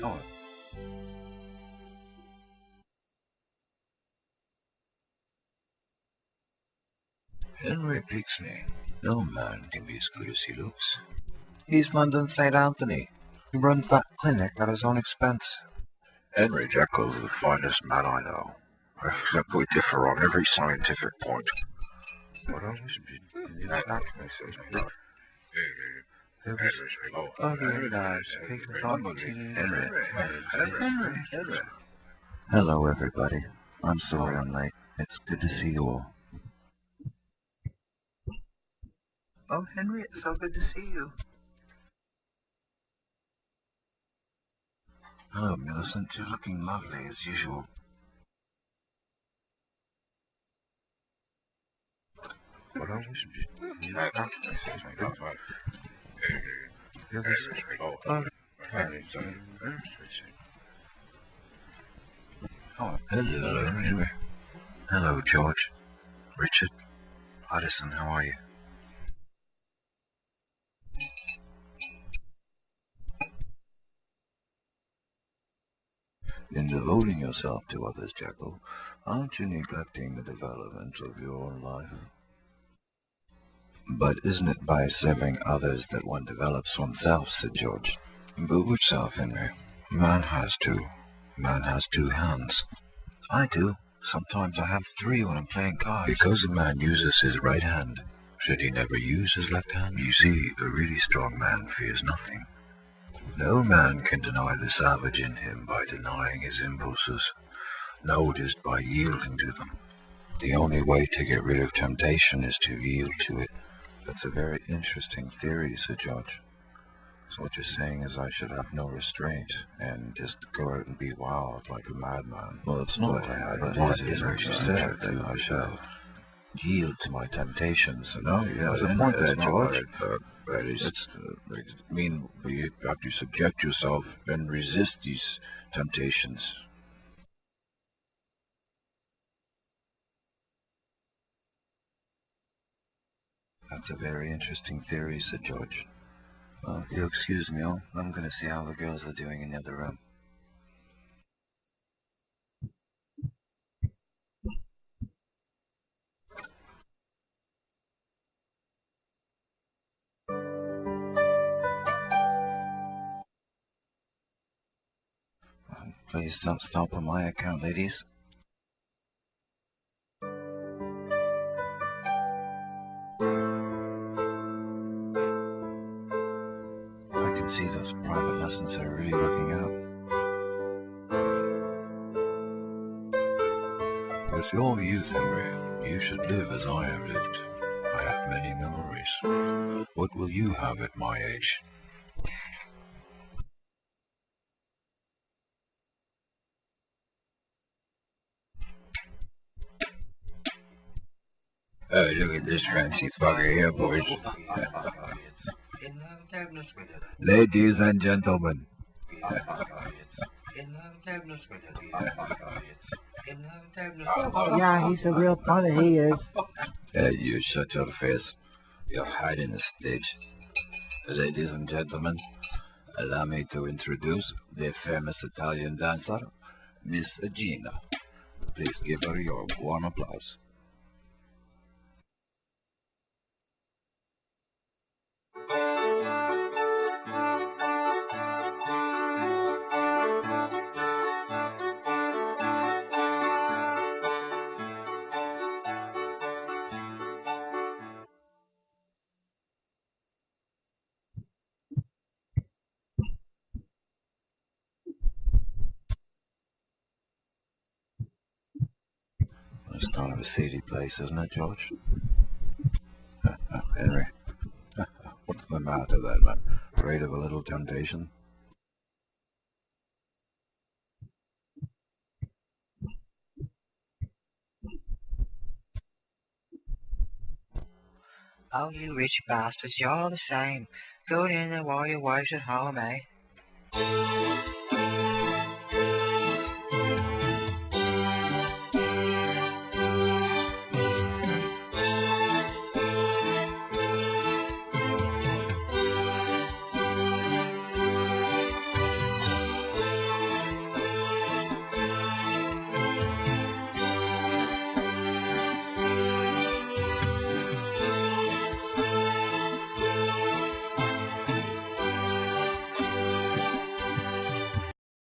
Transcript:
Oh. Henry Pixney. No man can be as good as he looks. He's London St. Anthony. He runs that clinic at his own expense. Henry Jekyll is the finest man I know, except we differ on every scientific point. What else should be? Hello, everybody. I'm sorry I'm late. It's good to see you all. Oh, Henry, it's so good to see you. Hello, Millicent. You're looking lovely as usual. What else should be? Hello, Henry. Hello, George. Richard. Addison, how are you? In devoting yourself to others, Jekyll, aren't you neglecting the development of your own life? But isn't it by serving others that one develops oneself, said George. But which self, Henry? Man has two. Man has two hands. I do. Sometimes I have three when I'm playing cards. Because a man uses his right hand, should he never use his left hand? You see, a really strong man fears nothing. No man can deny the savage in him by denying his impulses, nor it is by yielding to them. The only way to get rid of temptation is to yield to it. That's a very interesting theory, said George. So what you're saying is I should have no restraint and just go out and be wild like a madman. Well, it's not what it is what you said, that I shall yield to my temptations. No, yeah, there's a point there, George. I mean, you have to subject yourself and resist these temptations. That's a very interesting theory, said George. Well, if you'll excuse me, I'm going to see how the girls are doing in the other room. Please don't stop on my account, ladies. I can see those private lessons are really working out. With your youth, Henry, you should live as I have lived. I have many memories. What will you have at my age? Oh, look at this fancy fucker here, boys. Ladies and gentlemen. Yeah, he's a real funny, he is. You shut your face. You're hiding the stage. Ladies and gentlemen, allow me to introduce the famous Italian dancer, Miss Gina. Please give her your warm applause. It's kind of a seedy place, isn't it, George? Henry, what's the matter then, man? Afraid of a little temptation? Oh, you rich bastards, you're all the same. Go in there while your wife's at home, eh?